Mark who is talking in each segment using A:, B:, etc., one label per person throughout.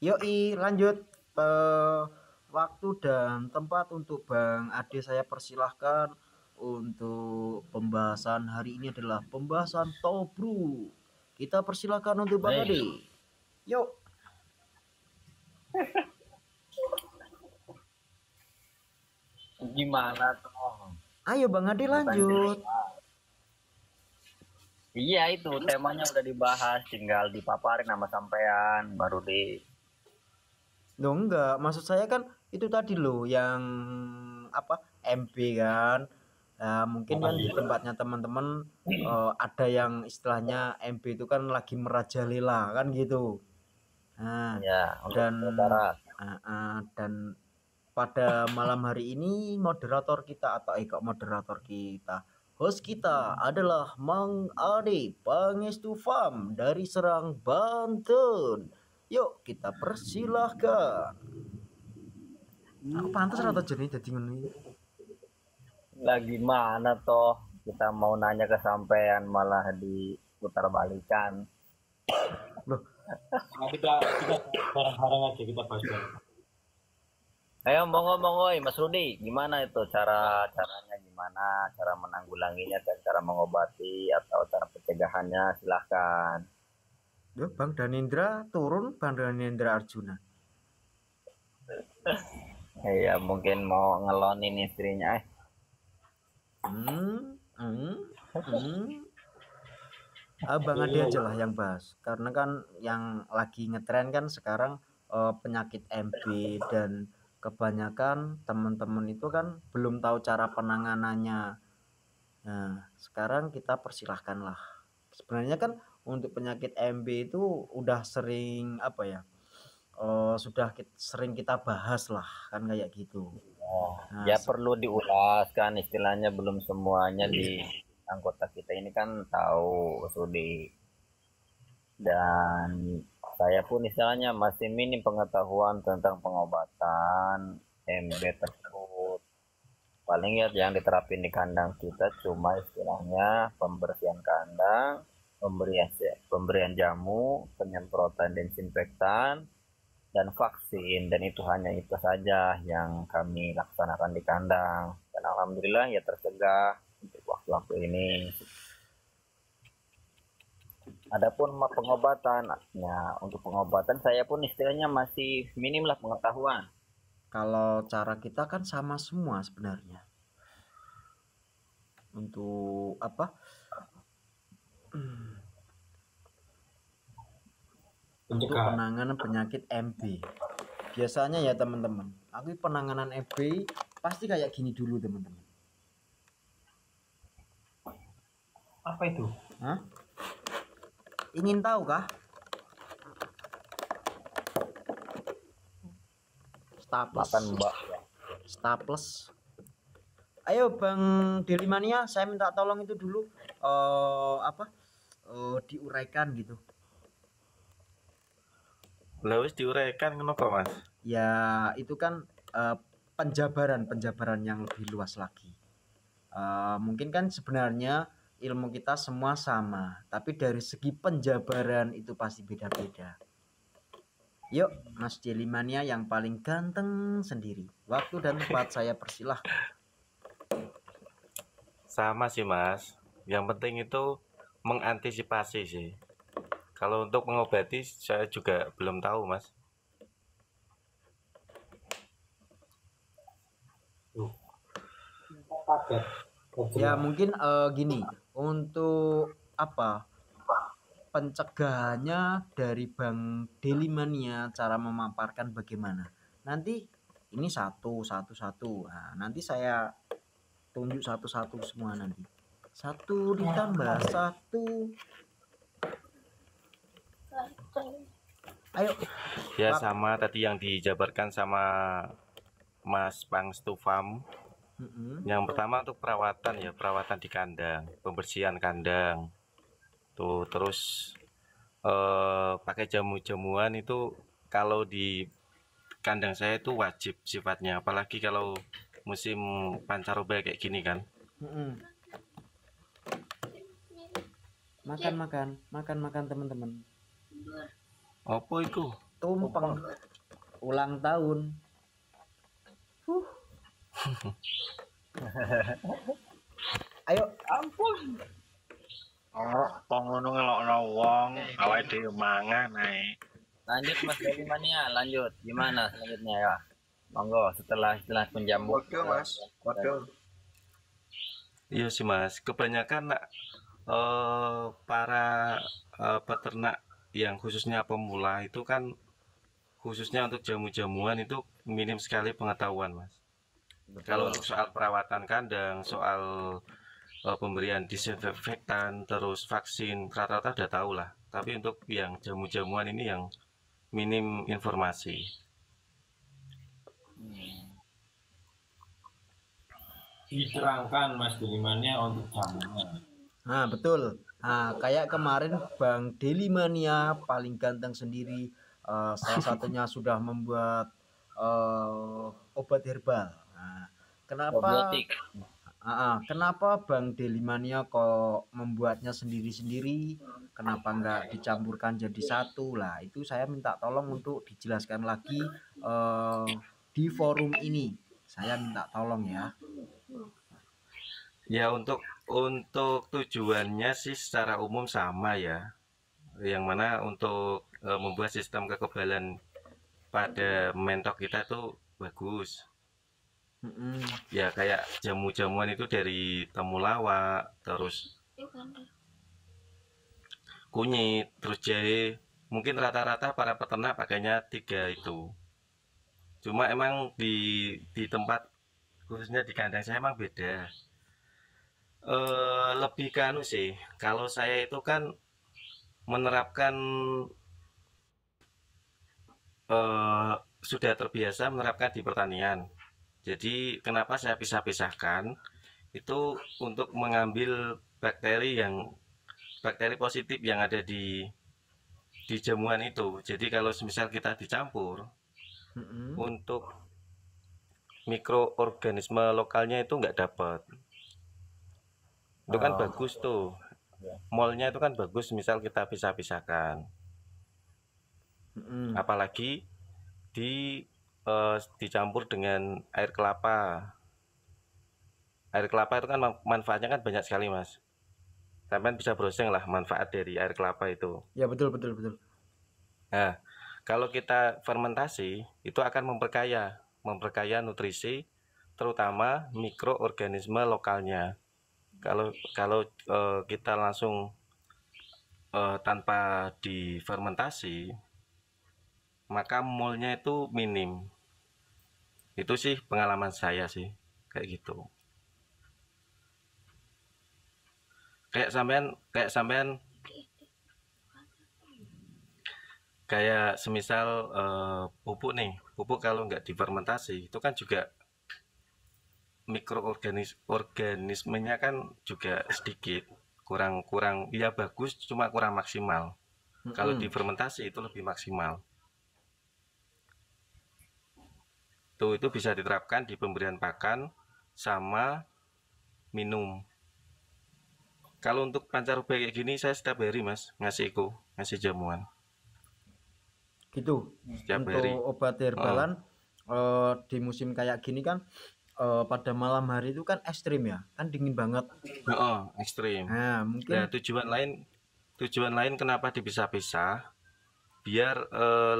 A: Yoi, lanjut. Eh, Waktu dan tempat untuk Bang Ade saya persilahkan untuk pembahasan hari ini adalah pembahasan Tobru. Kita persilahkan untuk Bang
B: Hei,
A: Ade. Yuk,
B: gimana tuh?
A: ayo Bang Ade
B: Bukan
A: lanjut.
B: cerita. Iya itu temanya udah dibahas, tinggal dipaparin nama sampean baru di.
A: Loh enggak, maksud saya kan itu tadi loh yang apa MP kan. Nah, mungkin kan di tempatnya teman-teman ada yang istilahnya MP itu kan lagi merajalela kan gitu. Nah,
B: Ya untuk
A: dan
B: sementara.
A: dan pada malam hari ini moderator kita atau kok moderator kita, host kita adalah Mang Ade Pangestu Fam dari Serang Banten. Yuk kita persilahkan. Aku pantas rata jenis jadi ngono iki.
B: Lagi mana toh kita mau nanya ke sampean malah diputar balikan.
A: Loh,
C: Nah, kita bareng-bareng aja kita bahas bareng.
B: Ayo monggo Mas Rudi, gimana itu caranya gimana, cara menanggulanginya dan cara mengobati atau cara pencegahannya silahkan.
A: yo Bang Danindra turun, Bang Danindra Arjuna.
B: Iya mungkin mau ngelonin istrinya.
A: Hmm, hmm, hmm. Bang Ade aja lah yang bahas. Karena kan yang lagi ngetren kan sekarang penyakit MB dan kebanyakan teman-teman itu kan belum tahu cara penanganannya. Nah, sekarang kita persilahkan lah. Sebenarnya kan untuk penyakit MB itu udah sering apa ya? Sudah sering kita bahas lah kan kayak gitu.
B: Oh,
A: Nah,
B: ya perlu diulas kan istilahnya belum semuanya di anggota kita ini kan tahu Rudi, dan saya pun istilahnya masih minim pengetahuan tentang pengobatan MB tersebut. Paling ya yang diterapin di kandang kita cuma istilahnya pembersihan kandang, pemberian jamu, penyemprotan desinfektan, dan vaksin, dan itu hanya itu saja yang kami laksanakan di kandang, dan alhamdulillah ya tercegah untuk waktu-waktu ini. Adapun pengobatan, ya untuk pengobatan saya pun istilahnya masih minim lah pengetahuan.
A: kalau cara kita kan sama semua sebenarnya. Untuk apa? Untuk
C: Pencegahan.
A: penanganan penyakit MB. Biasanya ya teman-teman, aku penanganan MB pasti kayak gini dulu teman-teman.
C: Apa itu?
A: Hah? Ingin tahu kah? Staples.
B: Makan mbak ya.
A: Staples. Ayo Bang Delimania, saya minta tolong itu dulu apa? Diuraikan gitu.
D: Lah wis diuraikan ngono kok, Mas.
A: Ya, itu kan penjabaran yang lebih luas lagi. Mungkin kan sebenarnya ilmu kita semua sama, tapi dari segi penjabaran itu pasti beda-beda. Yuk, Mas Delimania yang paling ganteng sendiri. Waktu dan tempat saya persilahkan.
D: Sama sih, Mas. Yang penting itu mengantisipasi sih. Kalau untuk mengobati saya juga belum tahu, Mas.
C: Padat.
A: Ya mungkin gini, untuk apa pencegahannya dari Bang Delimania, cara memaparkan bagaimana. Nanti ini satu. Nah, nanti saya tunjuk satu-satu semua nanti. Satu ditambah satu. Ayo.
D: Ya sama tadi yang dijabarkan sama Mas Pangstufam. Yang pertama untuk perawatan ya, perawatan di kandang, pembersihan kandang. Tuh, terus pakai jamu-jamuan itu kalau di kandang saya itu wajib sifatnya, apalagi kalau musim pancaroba kayak gini kan.
A: Makan teman-teman.
D: Apa itu?
A: tumpeng ulang tahun. Ayo,
C: Ampun.
D: Kok ngono ngelokno wong, awake dhewe mangan ae.
B: Lanjut Mas Delimania, lanjut. Gimana selanjutnya ya? Monggo setelah penjamu.
A: kode Mas, kode.
D: Iya sih Mas, kebanyakan para peternak yang khususnya pemula itu kan khususnya untuk jamu-jamuan itu minim sekali pengetahuan Mas. Kalau untuk soal perawatan kandang, soal pemberian disinfektan, terus vaksin, rata-rata udah tahu lah. Tapi untuk yang jamu-jamuan ini yang minim informasi.
C: Diterangkan Mas Delimania untuk jamunya.
A: Nah, betul. Nah, kayak kemarin Bang Delimania paling ganteng sendiri, salah satunya sudah membuat obat herbal. Nah, kenapa Bang Delimania kok membuatnya sendiri-sendiri? Kenapa nggak dicampurkan jadi satu? Lah, itu saya minta tolong untuk dijelaskan lagi di forum ini. Saya minta tolong ya.
D: Ya untuk tujuannya sih secara umum sama ya. Yang mana untuk membuat sistem kekebalan pada mentok kita tuh bagus. Ya kayak jamu-jamuan itu dari temulawak, terus kunyit, terus jahe. Mungkin rata-rata para peternak pakainya 3 itu. Cuma emang di tempat khususnya di kandang saya emang beda. Lebih ke anu sih, kalau saya itu kan menerapkan sudah terbiasa menerapkan di pertanian. Jadi kenapa saya pisah-pisahkan itu untuk mengambil bakteri positif yang ada di jamuan itu. Jadi kalau misal kita dicampur untuk mikroorganisme lokalnya itu nggak dapat. Itu kan bagus tuh, molnya itu kan bagus misal kita pisah-pisahkan, apalagi dicampur dengan air kelapa. Air kelapa itu kan manfaatnya kan banyak sekali Mas, sampai bisa browsing lah manfaat dari air kelapa itu.
A: Ya betul.
D: Nah kalau kita fermentasi itu akan memperkaya nutrisi, terutama mikroorganisme lokalnya. Kalau kita langsung tanpa difermentasi, maka molnya itu minim. Itu sih pengalaman saya sih, kayak gitu. Kayak sampean kayak semisal pupuk kalau nggak difermentasi itu kan juga mikroorganismenya kan juga sedikit, kurang ya bagus cuma kurang maksimal. Kalau difermentasi itu lebih maksimal. Itu bisa diterapkan di pemberian pakan sama minum. Kalau untuk pancaroba kayak gini saya setiap hari Mas ngasih jamuan.
A: Gitu.
D: Setiap
A: untuk
D: hari.
A: Obat herbalan di musim kayak gini kan pada malam hari itu kan ekstrim ya, kan dingin banget.
D: Ekstrim.
A: Nah, mungkin
D: tujuan lain kenapa dipisah-pisah biar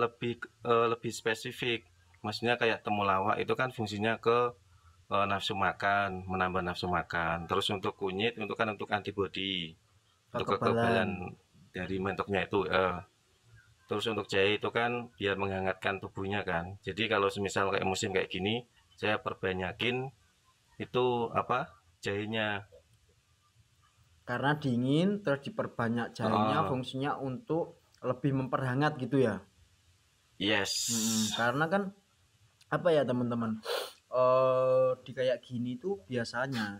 D: lebih spesifik. Maksudnya kayak temulawak itu kan fungsinya ke nafsu makan, menambah nafsu makan. Terus untuk kunyit itu kan untuk antibodi, untuk kekebalan dari mentoknya itu. Terus untuk jahe itu kan biar menghangatkan tubuhnya kan. Jadi kalau semisal kayak musim kayak gini, saya perbanyakin itu jahenya.
A: Karena dingin terus diperbanyak jahenya, fungsinya untuk lebih memperhangat gitu ya.
D: Yes.
A: Karena kan teman-teman, di kayak gini tuh biasanya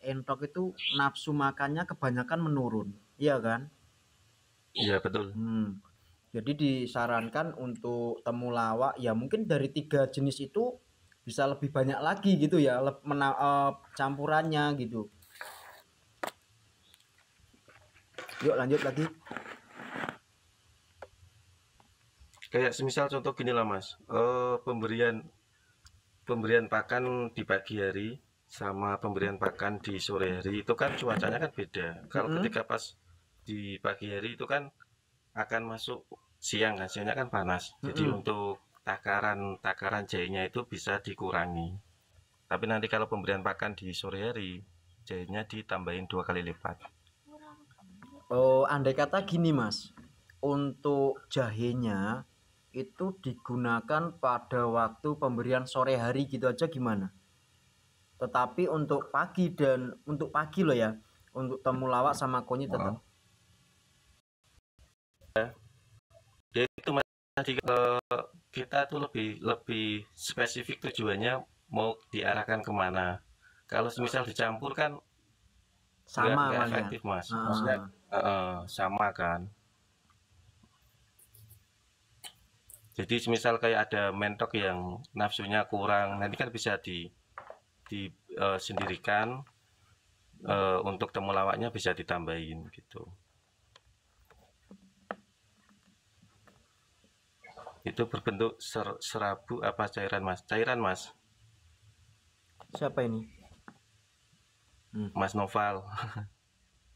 A: entok itu nafsu makannya kebanyakan menurun, iya kan?
D: Iya betul.
A: Jadi disarankan untuk temulawak ya mungkin dari 3 jenis itu bisa lebih banyak lagi gitu ya, campurannya gitu. Yuk lanjut lagi.
D: Kayak semisal contoh gini lah Mas, pemberian pemberian pakan di pagi hari sama pemberian pakan di sore hari itu kan cuacanya kan beda. Kalau ketika pas di pagi hari itu kan akan masuk siang kan, siangnya kan panas. Jadi untuk takaran jahenya itu bisa dikurangi. Tapi nanti kalau pemberian pakan di sore hari, jahenya ditambahin 2 kali lipat.
A: Oh, andai kata gini Mas, untuk jahenya itu digunakan pada waktu pemberian sore hari gitu aja gimana? Tetapi untuk pagi dan untuk pagi loh ya, untuk temulawak sama konyit tetap.
D: Ya itu Mas, tadi kita tuh lebih lebih spesifik tujuannya mau diarahkan kemana. Kalau semisal dicampur kan
A: Sama
D: nggak
A: kalian.
D: efektif Mas. Maksudnya sama kan. Jadi semisal kayak ada mentok yang nafsunya kurang, nanti kan bisa sendirikan untuk temulawaknya bisa ditambahin gitu. Itu berbentuk serabu apa cairan Mas? Cairan Mas.
A: Siapa ini?
D: Mas Noval.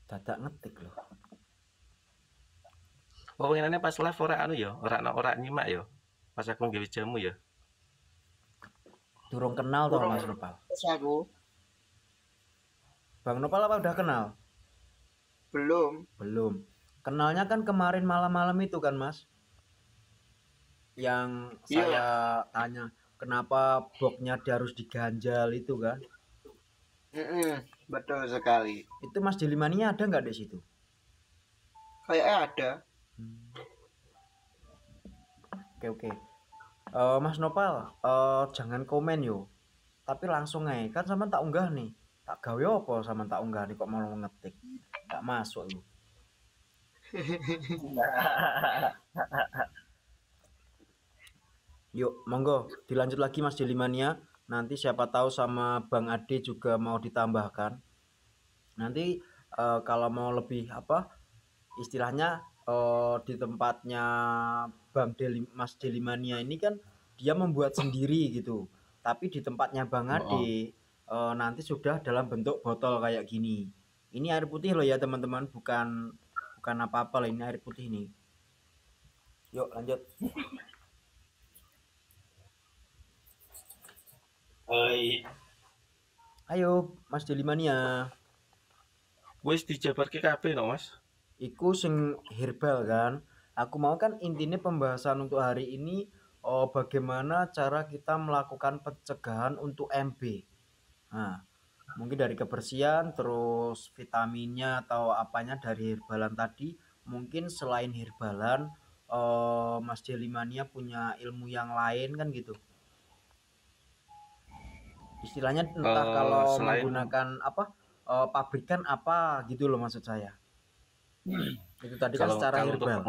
A: Dadak ngetik loh.
D: Pokoknya pas live ora anu ya, ora nyimak ya. Pas aku nggawe jamu ya.
A: Durung kenal toh Mas Nopal.
E: Aku.
A: Bang Nopal apa udah kenal?
E: Belum.
A: Kenalnya kan kemarin malam-malam itu kan Mas? Yang saya tanya kenapa boxnya harus diganjal itu kan?
E: Betul sekali.
A: Itu Mas Delimania ada nggak di situ?
E: Kayaknya ada.
A: Oke. Mas Nopal, jangan komen yo. Tapi langsung aja. Kan sama tak unggah nih. Tak gawe apa sama tak unggah nih kok mau ngetik. Tak masuk lu. Yuk, monggo dilanjut lagi Mas Delimania. Nanti siapa tahu sama Bang Ade juga mau ditambahkan. Nanti kalau mau lebih apa istilahnya di tempatnya Mas Delimania ini kan dia membuat sendiri gitu. Tapi di tempatnya Bang Ade nanti sudah dalam bentuk botol kayak gini. Ini air putih loh ya teman-teman, bukan apa-apa lah, ini air putih nih. Yuk lanjut. Ayo Mas Delimania.
D: Wis dijabarke kabeh no Mas.
A: Iku sing herbal kan. Aku mau kan intinya pembahasan untuk hari ini bagaimana cara kita melakukan pencegahan untuk MB. Nah, mungkin dari kebersihan, terus vitaminnya atau apanya dari herbalan tadi. Mungkin selain herbalan, Mas Delimania punya ilmu yang lain kan gitu. Istilahnya entah kalau menggunakan apa pabrikan apa gitu loh maksud saya. Itu tadi kan secara herbal.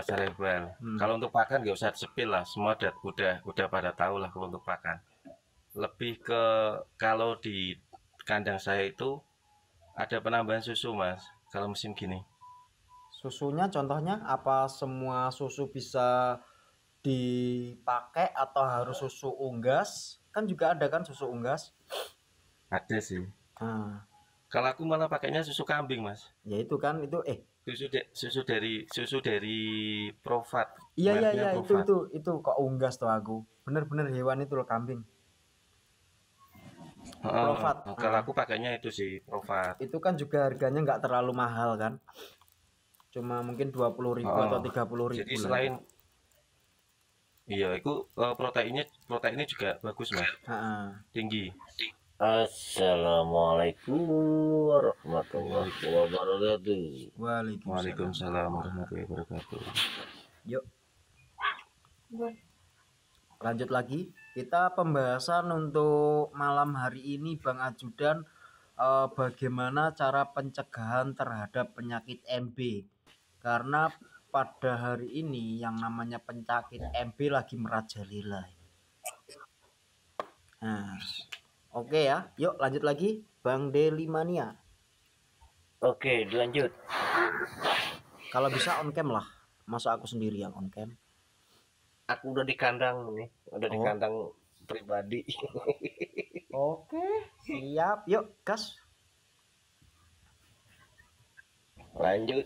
D: Secara herbal. Kalau untuk pakan nggak usah disepil lah, semua udah pada tahu lah kalau untuk pakan. Lebih ke kalau di kandang saya itu ada penambahan susu Mas, kalau musim gini.
A: Susunya contohnya apa, semua susu bisa dipakai atau harus susu unggas? Kan juga ada kan susu unggas?
D: Ada sih. Kalau aku malah pakainya susu kambing Mas.
A: Ya itu kan itu
D: susu dari Provat.
A: Iya itu kok unggas tuh aku. Bener-bener hewan itu loh, kambing. Provat.
D: Kalau aku pakainya itu sih Provat.
A: Itu kan juga harganya nggak terlalu mahal kan? Cuma mungkin 20.000 atau 30.000.
D: Jadi selain iya, itu proteinnya juga bagus Mas. Tinggi.
B: Assalamualaikum warahmatullahi wabarakatuh.
D: Waalaikumsalam warahmatullahi wabarakatuh.
A: Yuk. Lanjut lagi. Kita pembahasan untuk malam hari ini Bang Ajudan, bagaimana cara pencegahan terhadap penyakit MB. Karena pada hari ini yang namanya penyakit MB lagi merajalela. Nah, oke ya, yuk lanjut lagi Bang Delimania.
B: Oke, dilanjut.
A: Kalau bisa on cam lah. masa aku sendiri yang on cam.
F: Aku udah di kandang nih, udah di
A: Oh.
F: kandang pribadi.
A: Oke, siap. Yuk, gas.
F: Lanjut.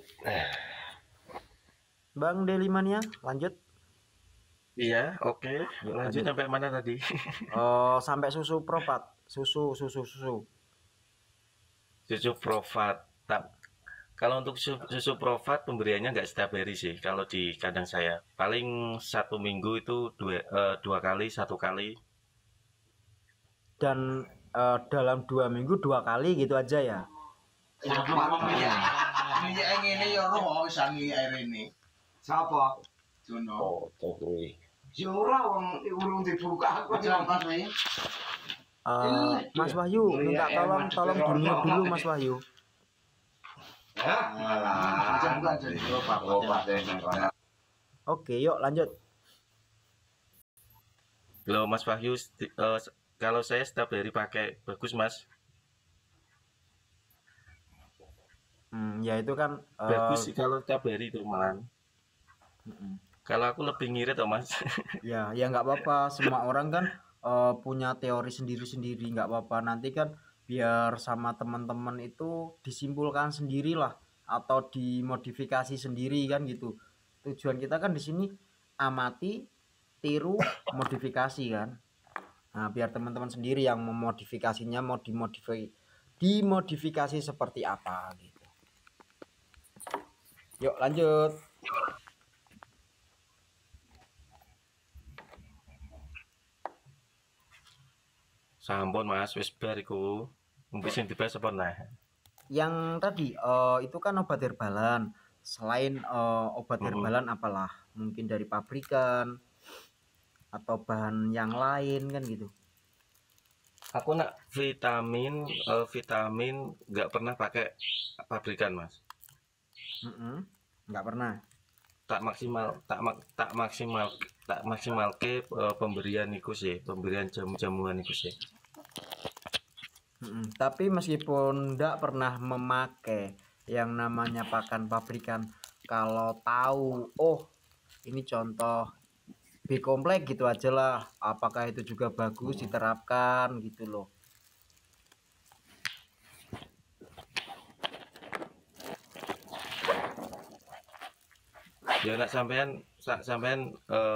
A: Bang Delimania, lanjut.
D: Iya, oke.
A: Yuk,
D: Lanjut
A: lanjut.
D: sampai mana tadi?
A: Oh, sampai susu Provat. Susu.
D: Susu Provat. Kalau untuk susu Provat pemberiannya nggak setiap hari sih. Kalau di kandang saya paling 1 minggu itu dua kali, 1 kali.
A: Dan dalam 2 minggu 2 kali gitu aja ya.
G: Ini ya roh sangi air ini. Siapa? Jono.
F: Oh, tunggu.
G: Ya ora wong urung dibuka aku jampas nih.
A: Mas Wahyu, minta tolong dunia dulu Mas Wahyu. Oke, yuk lanjut.
D: Kalau Mas Wahyu, kalau saya setiap hari pakai bagus Mas.
A: Ya itu kan
D: Bagus sih kalau setiap hari itu malah. Kalau aku lebih ngirit toh Mas.
A: ya nggak apa-apa. Semua orang kan punya teori sendiri-sendiri, nggak apa-apa. Nanti kan biar sama teman-teman itu disimpulkan sendirilah atau dimodifikasi sendiri kan gitu. Tujuan kita kan di sini amati, tiru, modifikasi kan. Nah, biar teman-teman sendiri yang memodifikasinya, mau dimodifikasi seperti apa gitu. Yuk lanjut.
D: Sampun Mas, wis bar iku. Mungkin sing dibahas apa nah?
A: Yang tadi itu kan obat herbalan. Selain obat herbalan apalah? Mungkin dari pabrikan atau bahan yang lain kan gitu.
D: Aku nak vitamin nggak pernah pakai pabrikan Mas.
A: Nggak pernah.
D: Tak maksimal ke pemberian iku sih, pemberian jamu-jamuan iku sih.
A: Tapi meskipun nggak pernah memakai yang namanya pakan pabrikan, kalau tahu, oh ini contoh B komplek gitu aja lah, apakah itu juga bagus diterapkan gitu loh.
D: Ya nak sampean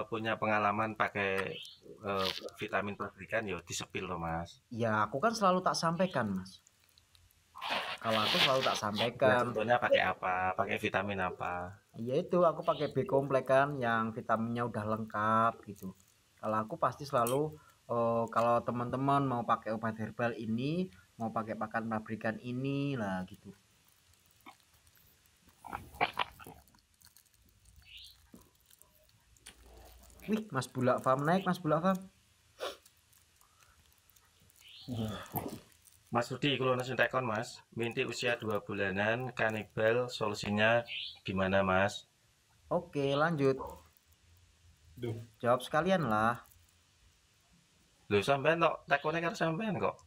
D: punya pengalaman pakai vitamin pabrikan ya disepil loh Mas.
A: Ya aku kan selalu tak sampaikan Mas. Kalau aku selalu tak sampaikan.
D: Contohnya pakai apa? Pakai vitamin apa?
A: Iya itu aku pakai B komplek kan yang vitaminnya udah lengkap gitu. Kalau aku pasti selalu kalau teman-teman mau pakai obat herbal ini, mau pakai pakan pabrikan ini lah gitu. Wih, Mas Bulak Farm naik, Mas Bulak Farm.
D: Mas Rudi, kalau nasi tekon Mas, Minti usia 2 bulanan, kanibal, solusinya gimana Mas?
A: Oke, lanjut.
C: Duh.
A: Jawab sekalian lah.
D: Loh sampean kok tekonnya kan sampean kok.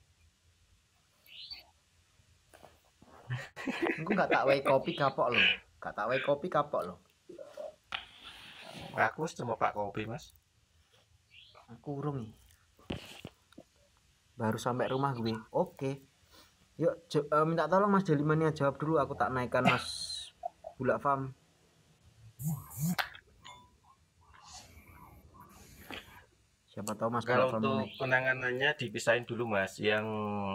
A: Aku nggak tak wae kopi kapok loh. Gak tak wae kopi kapok loh.
D: Aku cuma Pak Kopi Mas.
A: Aku urung nih. Baru sampai rumah gue. Oke. Yuk minta tolong Mas Delimania jawab dulu. Aku tak naikkan Mas Bulak Farm. Siapa tahu Mas
D: Kalau
A: Bulak Farm
D: untuk
A: naik.
D: penanganannya dipisahin dulu Mas. Yang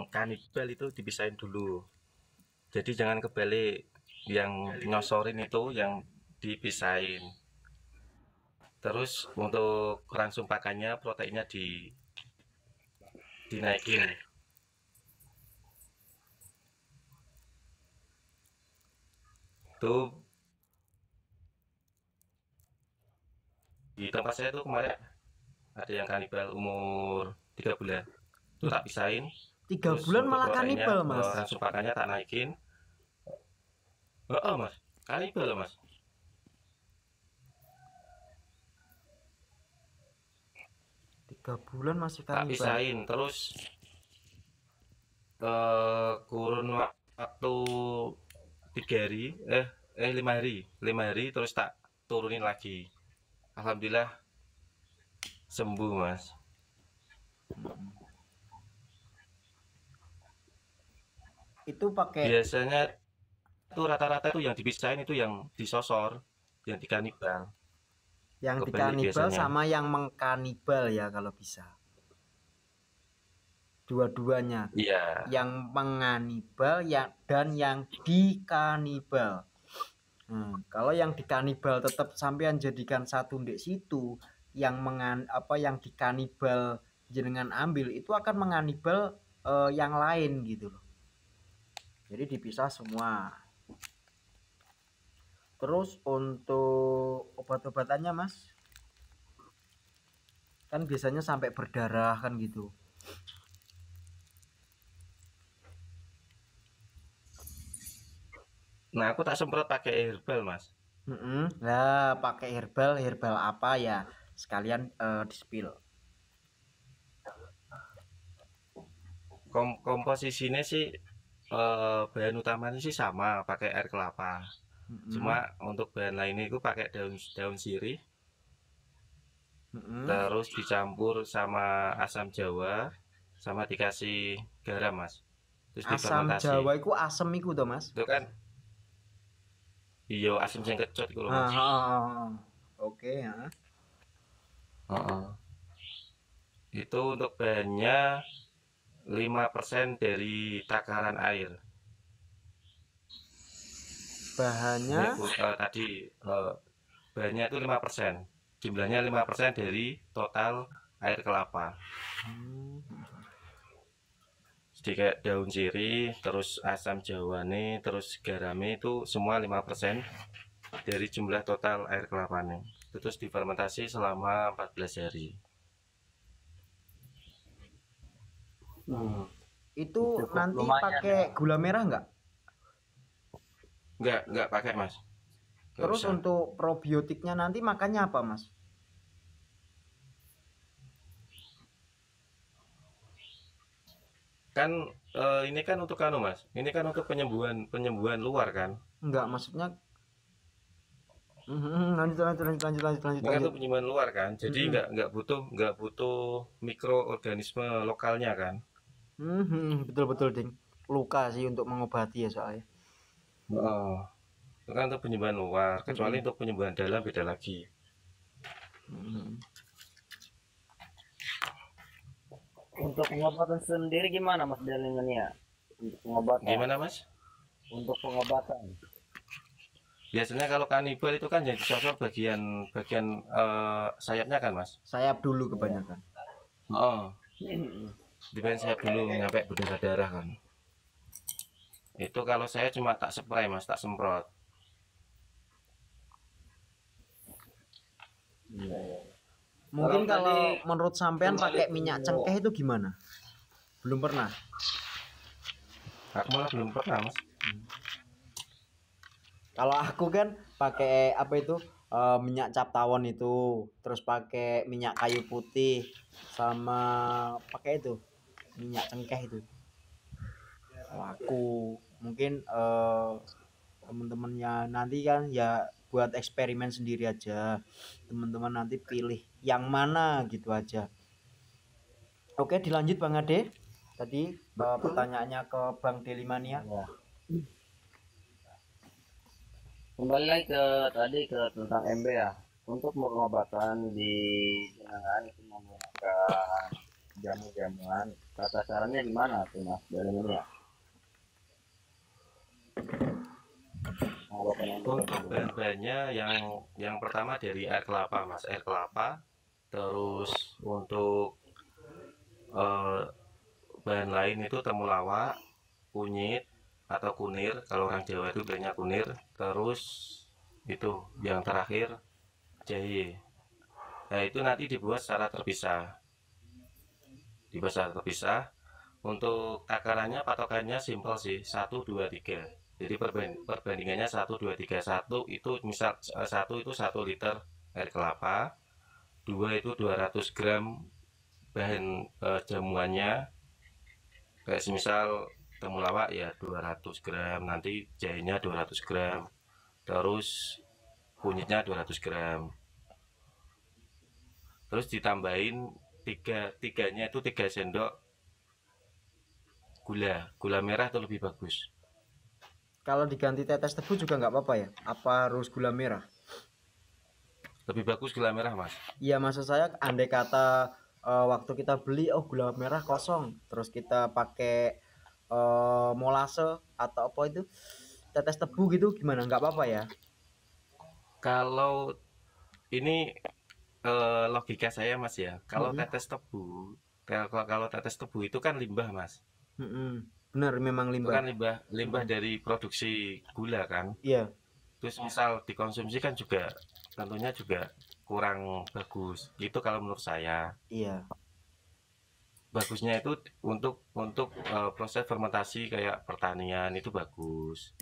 D: kanibal itu dipisahin dulu. Jadi jangan kebalik. Yang nyosorin itu yang dipisahin. Terus untuk rangsum pakannya proteinnya dinaikin. Tuh di tempat saya tuh kemarin ada yang kanibal umur 3 bulan. Tuh tak pisahin.
A: 3 bulan malah kanibal Mas.
D: Rangsum pakannya tak naikin. Mas, kanibal Mas.
A: 3 bulan masih
D: Tak
A: kanibal.
D: pisahin terus kurun waktu 5 hari terus tak turunin lagi. Alhamdulillah sembuh, Mas.
A: Itu pakai
D: Biasanya itu rata-rata itu yang dipisahin itu yang disosor, yang dikanibal.
A: yang
D: Kebanyakan
A: dikanibal
D: biasanya.
A: sama yang mengkanibal ya kalau bisa. Dua-duanya.
D: Iya.
A: Yang menganibal dan yang dikanibal. Kalau yang dikanibal tetap sampean jadikan satu ndek situ, yang yang dikanibal jenengan ambil itu akan menganibal yang lain gitu loh. Jadi dipisah semua. Terus untuk obat-obatannya Mas, kan biasanya sampai berdarah kan gitu.
D: Nah, aku tak semprot pakai herbal, Mas.
A: Nah, pakai herbal apa ya? Sekalian di-spill.
D: Komposisinya sih bahan utamanya sih sama, pakai air kelapa. Cuma untuk bahan lainnya itu pakai daun sirih. Terus dicampur sama asam jawa, sama dikasih garam, Mas. Terus
A: Asam
D: difermentasi.
A: Jawa itu asem iku to, Mas?
D: Itu kan iya asam sing kecut iku lho, Mas.
A: Oke, ya.
D: Itu untuk bahannya 5% dari takaran air.
A: Bahannya
D: Tadi bahannya itu 5%. Jumlahnya 5% dari total air kelapa. Jadi kayak daun sirih, terus asam jawane, terus garamnya itu semua 5% dari jumlah total air kelapanya. Terus difermentasi selama 14 hari.
A: Itu
B: Cukup
A: nanti
B: lumayan,
A: pakai gula merah nggak?
D: Enggak pakai, Mas. Nggak
A: Terus
D: usah.
A: untuk probiotiknya nanti makannya apa, Mas?
D: Kan ini kan untuk Mas. Ini kan untuk penyembuhan luar kan.
A: Enggak, maksudnya lanjut.
D: Ini kan untuk penyembuhan luar kan. Jadi nggak butuh mikroorganisme lokalnya kan.
A: Betul Ding. Luka sih untuk mengobati ya soalnya.
D: Itu kan untuk penyembuhan luar, kecuali untuk penyembuhan dalam beda lagi.
B: Untuk pengobatan sendiri gimana Mas Delingannya? Untuk pengobatan.
D: Gimana, Mas?
B: Untuk pengobatan.
D: Biasanya kalau kanibal itu kan jadi sosok bagian sayapnya kan, Mas?
A: Sayap dulu kebanyakan.
D: Di bagian sayap dulu nyampe berdarah-darah kan. Itu kalau saya cuma tak spray, Mas, tak semprot.
A: Mungkin kalau menurut sampean pakai minyak cengkeh itu gimana? Belum pernah.
D: Aku malah belum pernah, Mas.
A: Kalau aku kan pakai apa itu minyak cap tawon itu, terus pakai minyak kayu putih, sama pakai itu minyak cengkeh itu. Kalau aku mungkin teman-temannya nanti kan ya buat eksperimen sendiri aja, teman-teman nanti pilih yang mana gitu aja. Oke, dilanjut Bang Ade. Tadi pertanyaannya ke Bang Delimania.
B: Kembali lagi ke tentang MB ya. Untuk pengobatan di jenengan itu menggunakan jamu-jamuan. Tata caranya gimana tuh Mas Delingannya?
D: Untuk bahan-bahannya yang pertama dari air kelapa, Mas, air kelapa. Terus untuk bahan lain itu temulawak, kunyit atau kunir, kalau orang Jawa itu banyak kunir. Terus itu yang terakhir jahe. Nah, itu nanti dibuat secara terpisah. Untuk takarannya patokannya simpel sih, 1 2 3. Jadi perbandingannya 1 2 3. 1 itu misal 1 itu 1 liter air kelapa, 2 itu 200 gram bahan jamuannya. Kayak semisal temulawak ya 200 gram, nanti jahenya 200 gram. Terus kunyitnya 200 gram. Terus ditambahin tiganya itu 3 sendok gula merah itu lebih bagus.
A: Kalau diganti tetes tebu juga nggak apa-apa ya? Apa harus gula merah?
D: Lebih bagus gula merah, Mas.
A: Iya, maksud saya andai kata waktu kita beli gula merah kosong, terus kita pakai molase atau apa itu tetes tebu gitu gimana? Nggak apa-apa ya?
D: Kalau ini logika saya, Mas ya. Kalau tetes tebu, kalau tetes tebu itu kan limbah, Mas.
A: Benar, memang
D: Itu
A: limbah.
D: kan limbah dari produksi gula kan.
A: Iya.
D: Terus misal dikonsumsi kan juga tentunya juga kurang bagus. Itu kalau menurut saya.
A: Iya.
D: Bagusnya itu untuk proses fermentasi kayak pertanian itu bagus.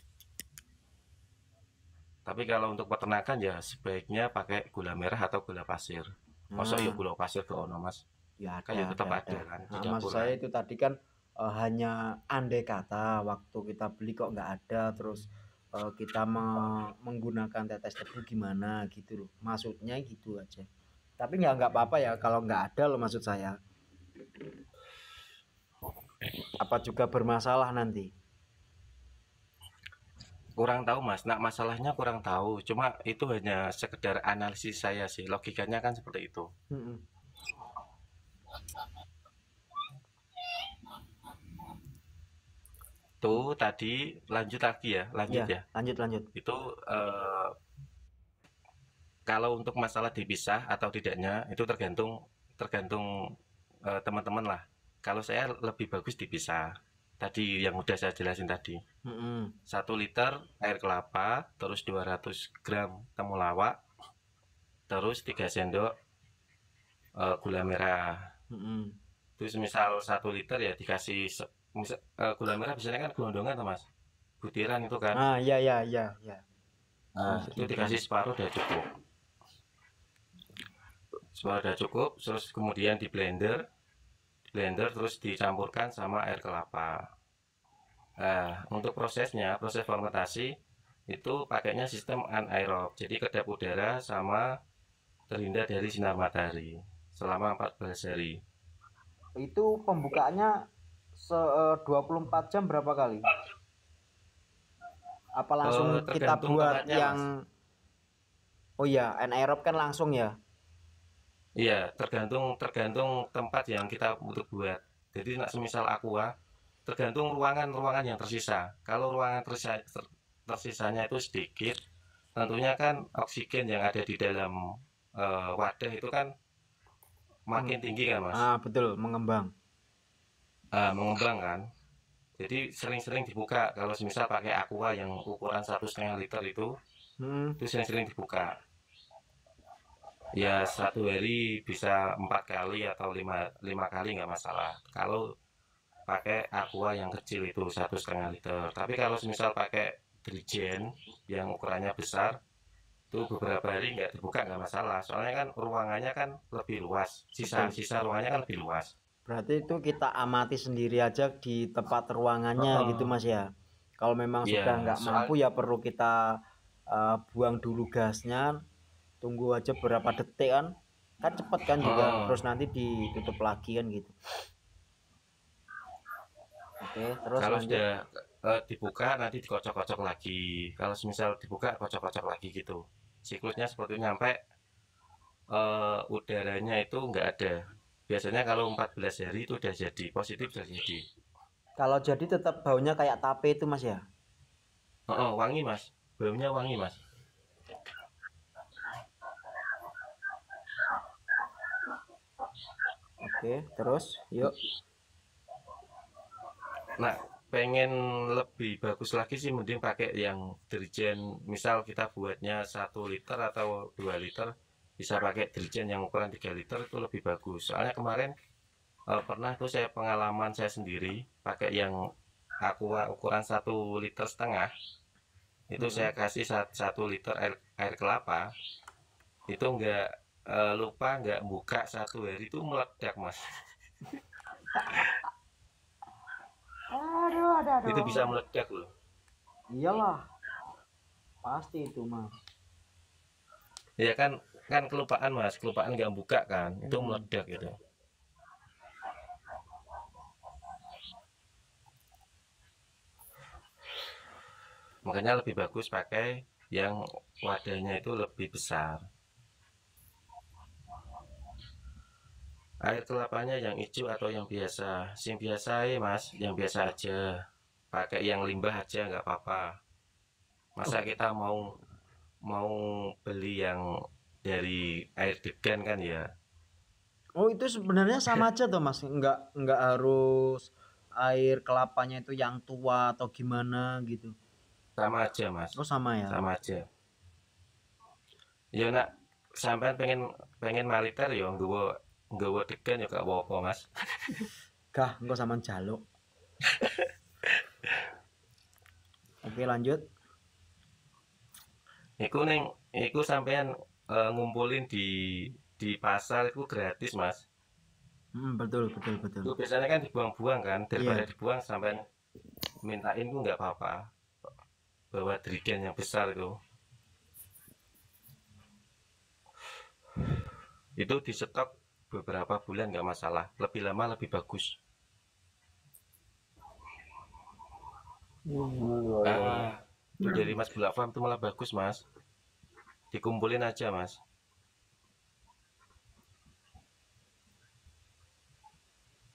D: Tapi kalau untuk peternakan ya sebaiknya pakai gula merah atau gula pasir. Masa ya gula pasir ke ono, Mas?
A: Ya
D: Kan ya tetap ada kan di
A: maksud
D: dapur
A: saya
D: kan.
A: itu tadi kan hanya andai kata waktu kita beli kok nggak ada, terus kita menggunakan tetes tebu gimana gitu loh. Maksudnya gitu aja. Tapi nggak apa-apa ya kalau nggak ada loh, maksud saya. Apa juga bermasalah nanti?
D: Kurang tahu, Mas. Nah, masalahnya kurang tahu. Cuma itu hanya sekedar analisis saya sih. Logikanya kan seperti itu. Tuh tadi lanjut lagi ya, lanjut ya.
A: Lanjut.
D: Itu kalau untuk masalah dipisah atau tidaknya itu tergantung teman-teman lah. Kalau saya lebih bagus dipisah. Tadi yang udah saya jelasin tadi. 1 liter air kelapa, terus 200 gram temulawak, terus 3 sendok gula merah. Terus misal 1 liter ya dikasih gula merah biasanya kan gelondongan tuh, Mas. Butiran itu kan.
A: Iya.
D: Nah, itu dikasih separuh udah cukup. Separuh udah cukup, terus kemudian di blender terus dicampurkan sama air kelapa. Nah, untuk proses fermentasi itu pakainya sistem anaerob. Jadi kedap udara sama terhindar dari sinar matahari selama 14 hari.
A: Itu pembukaannya 24 jam berapa kali? Apa langsung kita buat yang Mas. Oh iya, anaerob kan langsung ya?
D: Iya, tergantung tempat yang kita untuk buat. Jadi semisal aqua, tergantung ruangan yang tersisa. Kalau ruangan tersisanya itu sedikit, tentunya kan oksigen yang ada di dalam wadah itu kan makin tinggi kan, Mas?
A: Betul, mengembang.
D: Mengembang kan. Jadi sering-sering dibuka. Kalau semisal pakai aqua yang ukuran 1,5 liter itu sering-sering dibuka. Ya 1 hari bisa 4 kali atau 5 kali nggak masalah. Kalau pakai aqua yang kecil itu 1,5 liter. Tapi kalau misal pakai dirijen yang ukurannya besar, itu beberapa hari nggak dibuka nggak masalah. Soalnya kan ruangannya kan lebih luas. Sisa ruangannya kan lebih luas.
A: Berarti itu kita amati sendiri aja di tempat ruangannya gitu, Mas ya. Kalau memang sudah nggak mampu ya perlu kita buang dulu gasnya. Tunggu aja berapa detik kan cepet kan juga, terus nanti ditutup lagi kan gitu. Oke, terus
D: kalau
A: lanjut.
D: Sudah dibuka nanti dikocok-kocok lagi. Kalau misal dibuka kocok-kocok lagi gitu. Siklusnya seperti itu sampai udaranya itu nggak ada. Biasanya kalau 14 hari itu udah jadi, positif udah jadi.
A: Kalau jadi tetap baunya kayak tape itu, Mas ya?
D: Wangi, Mas. Baunya wangi, Mas.
A: Oke, terus yuk.
D: Nah, pengen lebih bagus lagi sih mending pakai yang dirijen. Misal kita buatnya 1 liter atau 2 liter, bisa pakai dirijen yang ukuran 3 liter itu lebih bagus. Soalnya kemarin pernah tuh saya pengalaman saya sendiri pakai yang aqua ukuran 1,5 liter. Itu saya kasih 1 liter air kelapa. Itu lupa nggak buka 1 hari itu meledak, Mas.
A: Aduh.
D: Itu bisa meledak loh.
A: Iyalah. Pasti itu, Mas.
D: Ya kan kelupaan mas, kelupaan nggak buka kan, itu
A: Hmm.
D: meledak gitu. Makanya lebih bagus pakai yang wadahnya itu lebih besar. Air kelapanya yang hijau atau yang biasa? Sing biasa ya mas, yang biasa aja. Pakai yang limbah aja nggak apa-apa. Masa kita mau mau beli yang dari air degan kan ya?
A: Oh itu sebenarnya sama aja tuh mas, nggak harus air kelapanya itu yang tua atau gimana gitu.
D: Sama aja mas,
A: Oh sama ya.
D: sama aja. Ya nak, sampean pengen pengen maliter ya nggawa degan ya gak apa-apa mas.
A: Gah, engko sampean jaluk. Oke lanjut.
D: Iku sampean ngumpulin di pasar itu gratis mas.
A: Betul betul betul.
D: Itu biasanya kan dibuang-buang kan, daripada
A: Iya.
D: dibuang sampean mintain itu nggak apa-apa. Bawa jerigen yang besar itu di stok beberapa bulan nggak masalah, lebih lama lebih bagus. Dari mas Bulak Farm itu malah bagus mas, dikumpulin aja mas.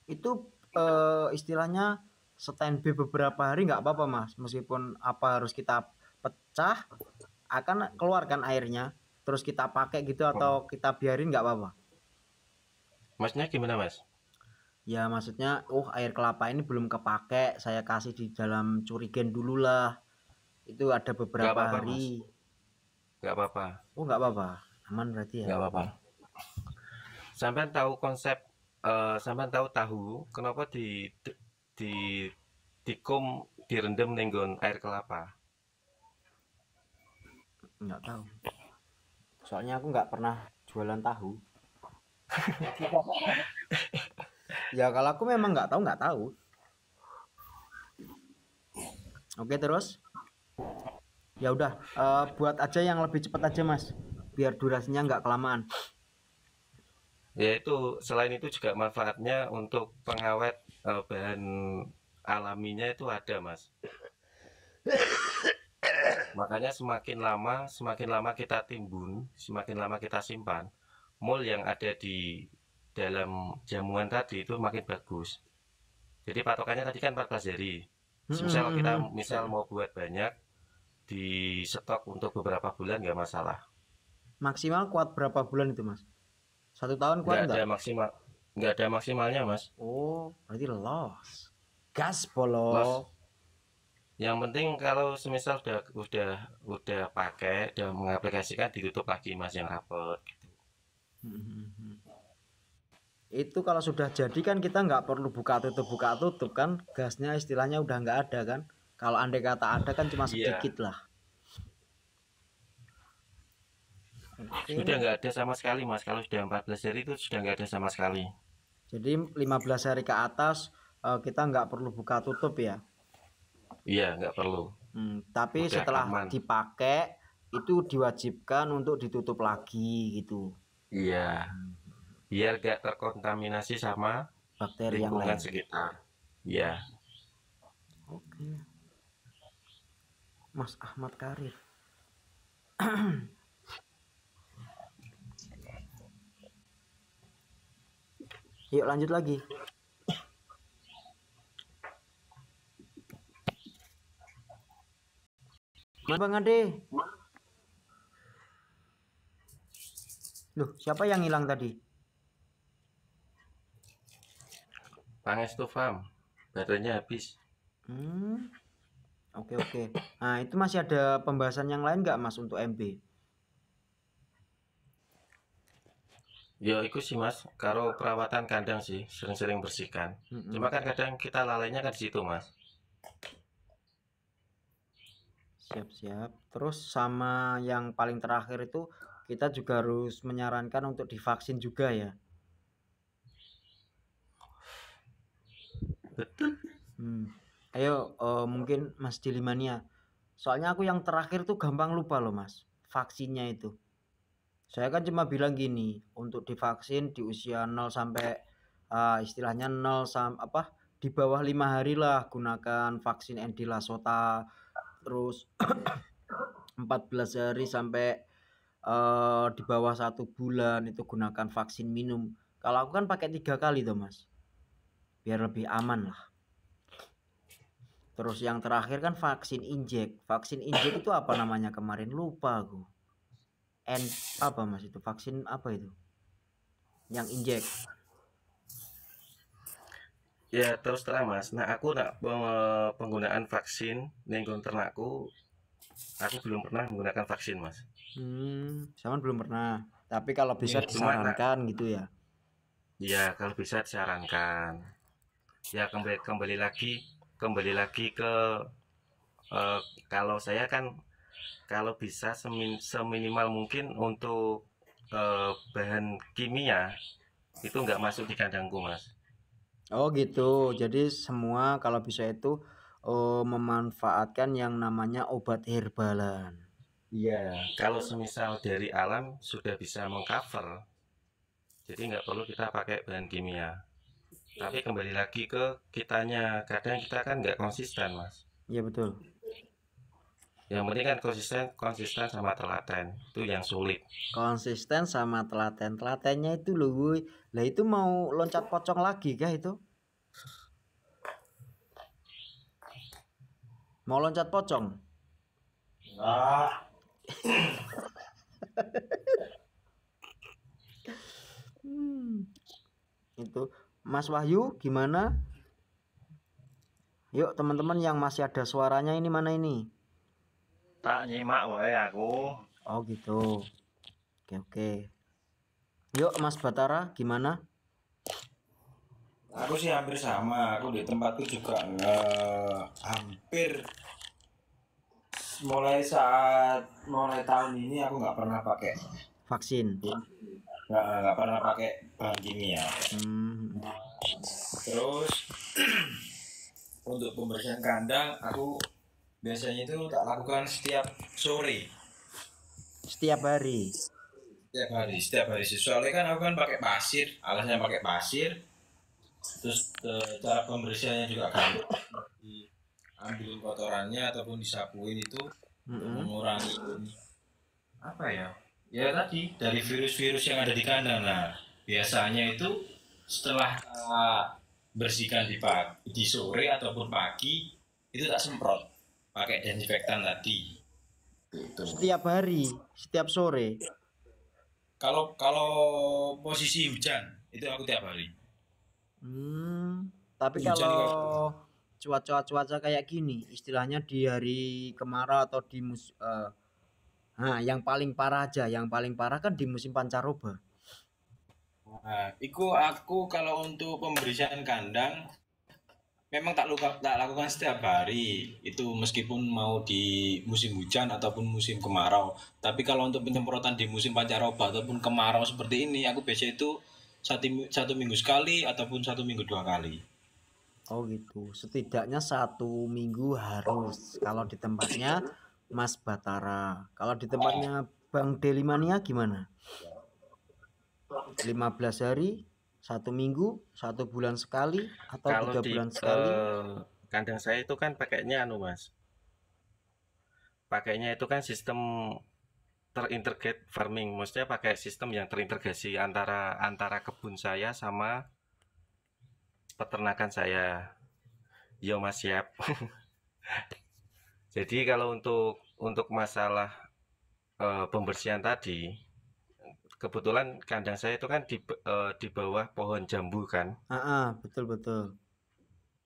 A: Itu istilahnya standby beberapa hari nggak apa-apa mas, meskipun apa harus kita pecah akan keluarkan airnya terus kita pakai gitu atau kita biarin nggak apa-apa.
D: Masnya gimana mas?
A: Ya maksudnya air kelapa ini belum kepake, saya kasih di dalam curigen dulu lah, itu ada beberapa
D: Nggak apa-apa,
A: hari.
D: Nggak apa-apa.
A: Oh nggak apa-apa, aman berarti ya.
D: Nggak apa-apa. Sampean tahu konsep, sampean tahu kenapa di dikum direndam nenggon air kelapa?
A: Nggak tahu, soalnya aku nggak pernah jualan tahu. Ya kalau aku memang nggak tahu. Oke terus ya udah, buat aja yang lebih cepat aja mas, biar durasinya nggak kelamaan.
D: Yaitu selain itu juga manfaatnya untuk pengawet bahan alaminya itu ada mas. Makanya semakin lama kita timbun, semakin lama kita simpan, mol yang ada di dalam jamuan tadi itu makin bagus. Jadi patokannya tadi kan 14 hari. Misal mau buat banyak, di stok untuk beberapa bulan nggak masalah.
A: Maksimal kuat berapa bulan itu mas? 1 tahun kuat
D: Nggak ada maksimalnya mas.
A: Oh berarti los gas polo.
D: Los. Yang penting kalau semisal udah pakai, udah mengaplikasikan, ditutup lagi mas yang rapet gitu.
A: Itu kalau sudah jadi kan kita nggak perlu buka tutup kan, gasnya istilahnya udah nggak ada kan. Kalau andai kata ada kan cuma sedikit lah.
D: Sudah nggak ada sama sekali mas, kalau sudah 14 hari itu sudah nggak ada sama sekali.
A: Jadi 15 hari ke atas kita nggak perlu buka tutup ya.
D: Iya nggak perlu.
A: Tapi
D: Udah
A: setelah
D: aman.
A: dipakai itu diwajibkan untuk ditutup lagi gitu.
D: Iya. Biar nggak terkontaminasi sama
A: bakteri yang
D: lingkungan
A: lain
D: sekitar. Iya.
A: Oke. Mas Ahmad Karir. Yuk lanjut lagi. Bang Ade. Loh, siapa yang hilang tadi?
D: Pangestu Farm, baterainya habis.
A: Oke. Nah, itu masih ada pembahasan yang lain nggak Mas untuk MB?
D: Ya itu sih Mas, kalau perawatan kandang sih sering-sering bersihkan. Cuma kan kadang kita lalainya kan di situ Mas.
A: Siap. Terus sama yang paling terakhir itu kita juga harus menyarankan untuk divaksin juga ya.
D: Betul.
A: Ayo mungkin Mas Dilimania. Soalnya aku yang terakhir tuh gampang lupa loh Mas, vaksinnya itu. Saya kan cuma bilang gini, untuk divaksin di usia 0 sampai istilahnya 0 di bawah 5 hari lah gunakan vaksin Endilasota, terus 14 hari sampai di bawah 1 bulan itu gunakan vaksin minum. Kalau aku kan pakai 3 kali tuh Mas, biar lebih aman lah. Terus yang terakhir kan vaksin injek. Vaksin injek itu apa namanya kemarin, lupa aku. Apa Mas itu vaksin apa itu yang injek?
D: Ya terus terang Mas, nah aku nak penggunaan vaksin nenggon ternakku, aku belum pernah menggunakan vaksin Mas.
A: Sama belum pernah. Tapi kalau bisa
D: Ya, cuma
A: disarankan gitu ya.
D: Ya kalau bisa disarankan. Ya kembali lagi ke kalau saya kan kalau bisa seminimal mungkin untuk bahan kimia itu nggak masuk di kandangku Mas.
A: Oh gitu. Jadi semua kalau bisa itu memanfaatkan yang namanya obat herbalan.
D: Iya. Kalau semisal dari alam sudah bisa mengcover, jadi nggak perlu kita pakai bahan kimia. Tapi kembali lagi ke kitanya, kadang kita kan nggak konsisten Mas.
A: Iya betul.
D: Yang penting kan konsisten sama telaten, itu yang sulit.
A: Konsisten sama telaten. Telatennya itu loh, woy. Lah itu mau loncat pocong lagi kah itu? Mau loncat pocong? Itu Mas Wahyu gimana? Yuk teman-teman yang masih ada suaranya ini mana ini?
C: Tak nyimak wae aku.
A: Oh gitu. Oke. Yuk Mas Batara gimana?
C: Aku sih hampir sama. Aku di tempatku juga hampir mulai tahun ini aku nggak pernah pakai
A: Vaksin.
C: nggak pernah pakai bahan kimia. Terus untuk pembersihan kandang aku biasanya itu tak lakukan setiap sore.
A: Setiap hari.
C: Setiap hari. Soalnya kan aku kan pakai pasir, alasnya pakai pasir. Terus cara pembersihannya juga gampang. Ambilin kotorannya ataupun disapuin itu mengurangi apa ya? Ya tadi dari virus-virus yang ada di kandang. Nah, biasanya itu setelah bersihkan di sore ataupun pagi itu tak semprot pakai desinfektan tadi. Gitu.
A: Setiap hari, setiap sore.
C: Kalau posisi hujan itu aku tiap hari.
A: Tapi
C: Hujan
A: kalau cuaca kayak gini, istilahnya di hari kemarau atau di yang paling parah aja, yang paling parah kan di musim pancaroba.
C: Nah, aku kalau untuk pembersihan kandang memang tak lakukan setiap hari itu meskipun mau di musim hujan ataupun musim kemarau. Tapi kalau untuk penyemprotan di musim pancaroba ataupun kemarau seperti ini, aku biasa itu satu minggu sekali ataupun 1 minggu 2 kali.
A: Oh gitu, setidaknya 1 minggu harus. Kalau di tempatnya Mas Batara, kalau di tempatnya Bang Delimania gimana? 15 hari, 1 minggu, 1 bulan sekali, atau
D: Kalau
A: 3 bulan sekali?
D: Kandang saya itu kan pakainya Mas. Pakainya itu kan sistem terintegrate farming, maksudnya pakai sistem yang terintegrasi antara kebun saya sama peternakan saya. Yo Mas, siap. Jadi kalau untuk masalah pembersihan tadi, kebetulan kandang saya itu kan di bawah pohon jambu kan.
A: Betul.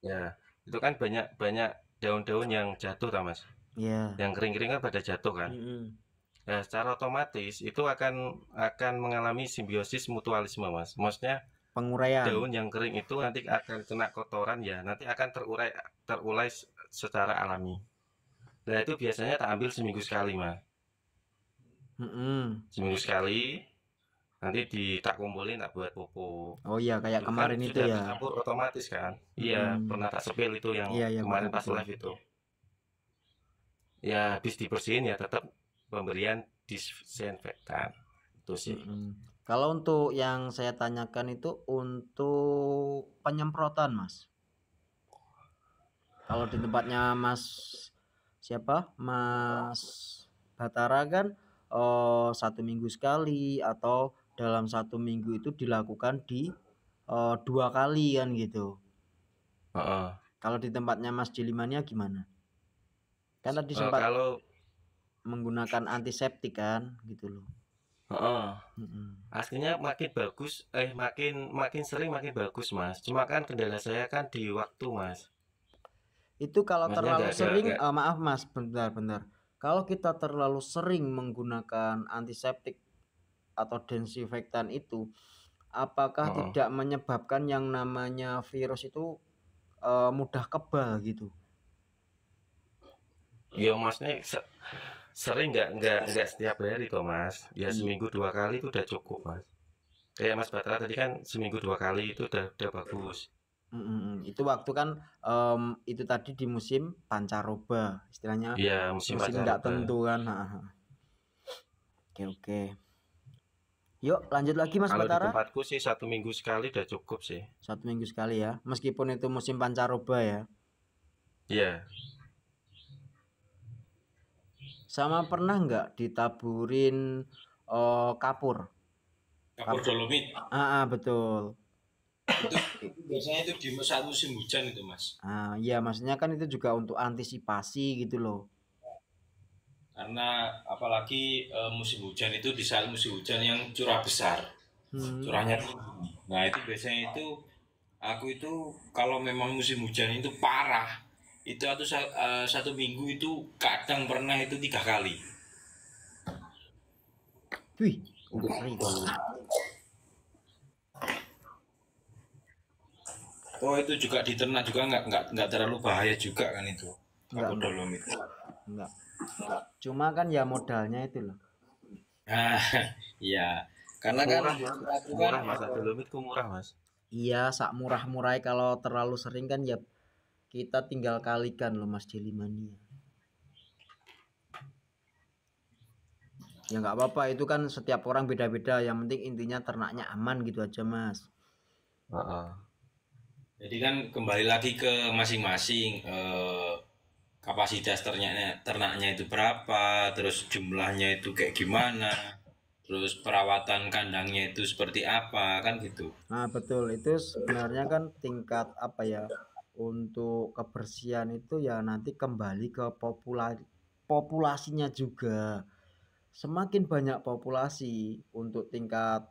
D: Ya, itu kan banyak daun-daun yang jatuh tak Mas?
A: Iya.
D: Yang kering-kering kan pada jatuh kan. Ya, secara otomatis itu akan mengalami simbiosis mutualisme Mas. Maksudnya
A: penguraian.
D: Daun yang kering itu nanti akan kena kotoran ya, nanti akan terurai secara alami. Nah itu biasanya tak ambil seminggu sekali Mas. Seminggu sekali, nanti tak kumpulin, tak buat pupuk.
A: Oh iya, kayak
D: Itu
A: kemarin
D: kan
A: itu
D: sudah
A: ya.
D: tercampur otomatis kan. Iya, pernah tak sepil itu yang
A: Iya,
D: kemarin
A: betul,
D: pas live itu. Ya habis dibersihin ya tetap pemberian disinfektan. Itu sih.
A: Kalau untuk yang saya tanyakan itu untuk penyemprotan, Mas. Kalau di tempatnya Mas siapa? Mas Batara kan 1 minggu sekali atau dalam 1 minggu itu dilakukan di 2 kali kan gitu. Kalau di tempatnya Mas Jilimania gimana? Kan tadi sempat
D: Kalau
A: menggunakan antiseptik kan gitu loh.
D: aslinya makin bagus, makin sering makin bagus, Mas. Cuma kan kendala saya kan di waktu, Mas.
A: Itu kalau
D: Maksudnya
A: terlalu sering,
D: nggak-
A: maaf Mas, bentar. Kalau kita terlalu sering menggunakan antiseptik atau desinfektan itu, apakah tidak menyebabkan yang namanya virus itu mudah kebal gitu?
D: Ya maksudnya sering nggak setiap hari kok, Mas. Ya seminggu 2 kali itu udah cukup, Mas. Kayak Mas Batra tadi kan seminggu 2 kali itu udah bagus.
A: Itu waktu kan itu tadi di musim pancaroba istilahnya.
D: Iya, musim
A: tidak
D: pancaroba.
A: tentu kan. Oke. Yuk lanjut lagi Mas
D: Kalau di
A: Batara.
D: tempatku sih 1 minggu sekali udah cukup sih.
A: 1 minggu sekali ya, meskipun itu musim pancaroba ya.
D: Iya.
A: Sama pernah nggak ditaburin kapur?
C: Kapur dolomit.
A: Betul.
C: Itu biasanya itu di saat musim hujan itu, Mas.
A: Iya, maksudnya kan itu juga untuk antisipasi gitu loh.
C: Karena apalagi musim hujan itu di saat musim hujan yang curah besar, curahnya tinggi. Nah itu biasanya itu aku itu kalau memang musim hujan itu parah, itu 1 minggu itu kadang pernah itu 3 kali.
A: Wih, ngeri itu.
C: Oh itu juga di ternak juga nggak terlalu bahaya juga kan itu kapur dolomit.
A: Enggak. Cuma kan ya modalnya itu loh.
C: Iya. Karena
D: murah Mas, dolomitku murah, Mas.
A: Iya, sak murah-murah kalau terlalu sering kan ya kita tinggal kalikan loh Mas Jilimania. Ya nggak apa-apa, itu kan setiap orang beda-beda, yang penting intinya ternaknya aman gitu aja Mas.
C: Jadi kan kembali lagi ke masing-masing kapasitas ternaknya itu berapa, terus jumlahnya itu kayak gimana, terus perawatan kandangnya itu seperti apa, kan gitu.
A: Nah betul, itu sebenarnya kan tingkat apa ya, untuk kebersihan itu ya nanti kembali ke populasinya juga. Semakin banyak populasi untuk tingkat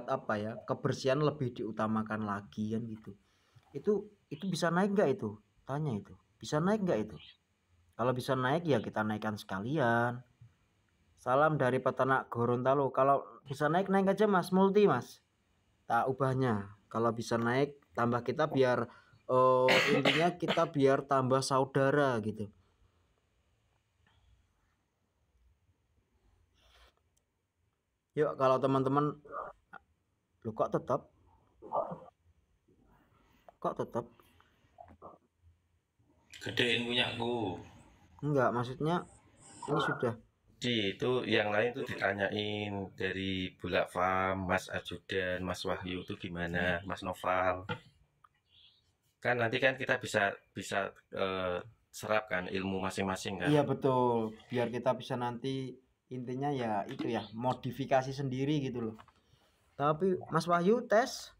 A: apa ya, kebersihan lebih diutamakan lagi kan gitu. Itu bisa naik nggak itu? Tanya itu. Bisa naik nggak itu? Kalau bisa naik ya kita naikkan sekalian. Salam dari peternak Gorontalo. Kalau bisa naik aja Mas, multi Mas. Tak ubahnya. Kalau bisa naik tambah kita biar intinya kita biar tambah saudara gitu. Yuk kalau teman-teman lu kok tetap
C: Gedein punyaku.
A: enggak, maksudnya ini sudah
D: itu yang lain tuh ditanyain dari Bulak Farm, Mas Ajudan, Mas Wahyu itu gimana, Mas Noval. Kan nanti kan kita bisa serap kan ilmu masing-masing kan.
A: Iya betul, biar kita bisa nanti intinya ya itu ya, modifikasi sendiri gitu loh. Tapi Mas Wahyu tes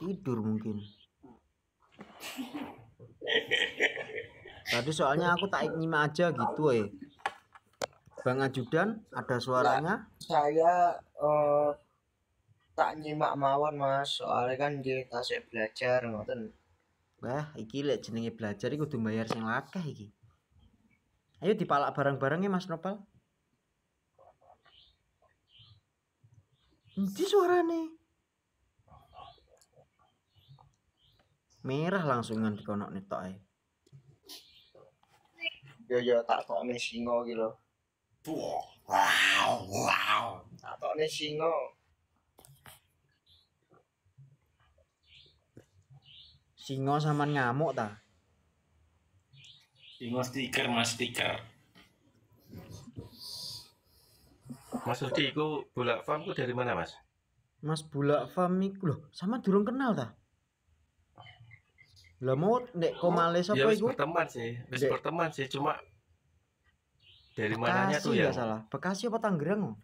A: tidur mungkin. Tadi soalnya aku tak nyimak aja gitu Bang Ajudan ada suaranya.
E: Saya tak nyimak mawon Mas, soalnya kan kita tasik belajar ngoten.
A: Wah, iki lek jenenge belajar iki kudu bayar sing akeh iki. Ayo dipalak bareng-bareng ya Mas Nopal. Endi suarane? Merah langsungan dikonok netok ae.
E: Ya tak tokne singo iki lho.
C: Wow.
E: Tak tokne singo.
A: Singo sampean ngamuk ta?
C: Ingo stiker mas stiker.
D: Mas Rudi iku bola farm ku dari mana Mas?
A: Mas Bulak Farm iku lho, sama durung kenal ta? Lah mau nek Komale
D: Ya
A: sapa
D: wis
A: iku?
D: berteman sih, wis
A: Dek.
D: berteman sih, cuma dari mananya tuh
A: Bekasi
D: yang
A: ya salah. Bekasi apa Tangerang?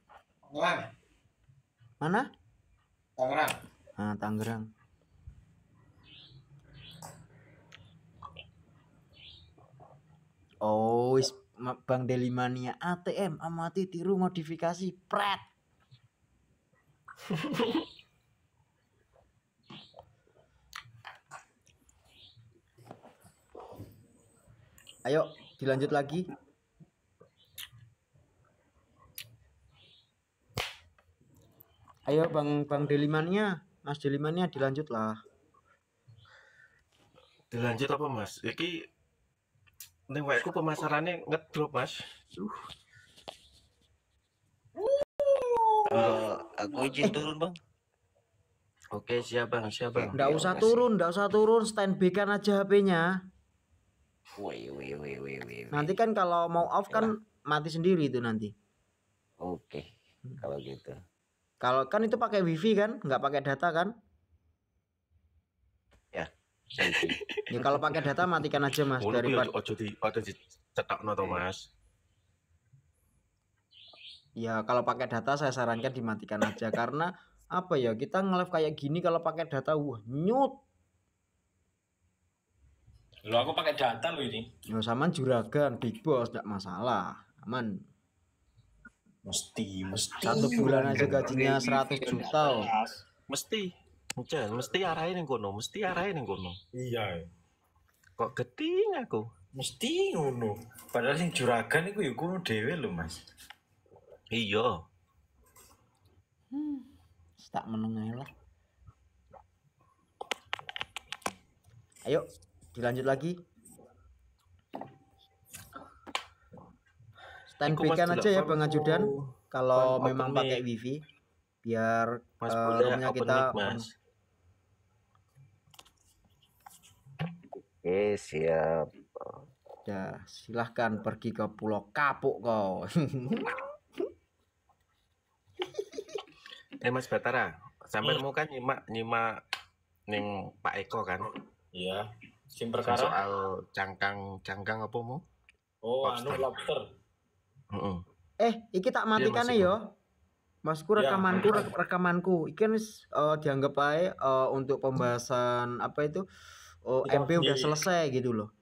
C: Tangerang.
A: Mana?
C: Tangerang.
A: Ah, Tangerang. Oh, wis Bang Delimania ATM amati tiru modifikasi pret. Ayo dilanjut lagi. Ayo Bang Delimania, Mas Delimania dilanjut lah.
D: dilanjut apa Mas? Iki ning waeku pemasarannya ngedrop Mas.
F: Aku izin turun bang.
D: Oke siap Bang, siap Bang.
A: Nggak usah turun, standby kan aja HP-nya.
F: Wih.
A: Nanti kan kalau mau off kan mati sendiri itu nanti.
F: Oke, kalau gitu.
A: Kalau kan itu pakai wifi kan, nggak pakai data kan?
F: Ya.
A: Ya kalau pakai data matikan aja Mas
D: Ngono kuwi
A: daripada
D: ojo dicetakno to Mas.
A: ya kalau pakai data saya sarankan dimatikan aja karena apa ya kita nge-live kayak gini kalau pakai data nyut.
C: Lo aku pakai data lo ini.
A: Ya sama juragan Big Boss enggak masalah. Aman.
C: Mesti.
A: 1 bulan aja gajinya 100 juta.
D: Mesti. Mesti arahin ning kono,
C: Iya.
D: Kok geting aku.
C: Mesti ngono. Padahal sing juragan iku ya kuno dhewe lho Mas.
D: Iya.
A: Tak menengah lah. Ayo dilanjut lagi. Standby-kan aja ya Bang Ajudan kalau memang pakai wifi biar
D: Mas
A: roomnya kita
D: Mas.
F: Oke, siap.
A: ya silahkan pergi ke Pulau Kapuk kau.
D: Mas Batara, sampai mau kan nyimak ning Pak Eko kan?
C: Iya. Sing
D: Perkara
C: perkara
D: soal cangkang apa mau?
C: lobster.
A: Iki tak matikan
D: Mas,
A: ya. Masku
C: Ya.
A: rekamanku. Iki kan dianggap aja untuk pembahasan apa itu MP udah selesai gitu loh.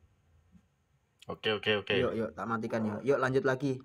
D: Oke.
A: Yuk tak matikan ya. Yuk lanjut lagi.